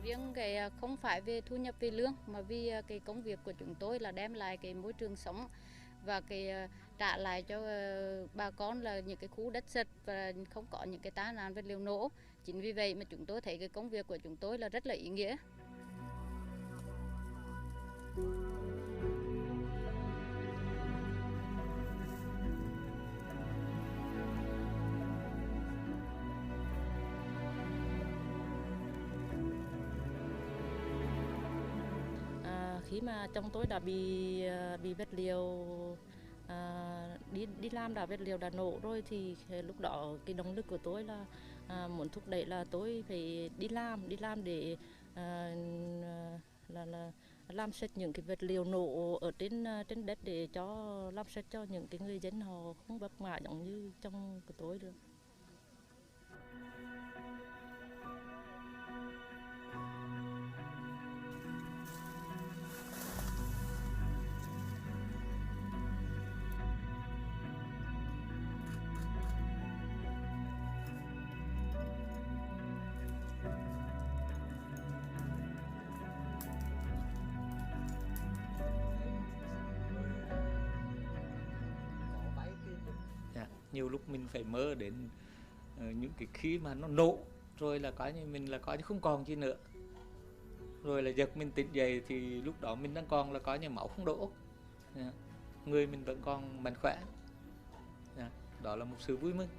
riêng cái không phải về thu nhập về lương mà vì cái công việc của chúng tôi là đem lại cái môi trường sống và trả lại cho bà con là những cái khu đất sạch và không có những cái tai nạn vật liệu nổ. Chính vì vậy mà chúng tôi thấy cái công việc của chúng tôi là rất là ý nghĩa. Khi mà chồng tôi đã bị vật liệu đi làm đã vật liệu đã nổ rồi thì lúc đó cái động lực của tôi là muốn thúc đẩy là tôi phải đi làm để là làm sạch những cái vật liệu nổ ở trên đất để làm sạch cho những cái người dân họ không vấp ngã giống như trong của tôi được. Nhiều lúc mình phải mơ đến những cái khi mà nó nổ rồi là coi như mình là coi như không còn gì nữa, rồi là giật mình tỉnh dậy thì lúc đó mình đang còn là coi như máu không đổ, người mình vẫn còn mạnh khỏe. Đó là một sự vui mừng.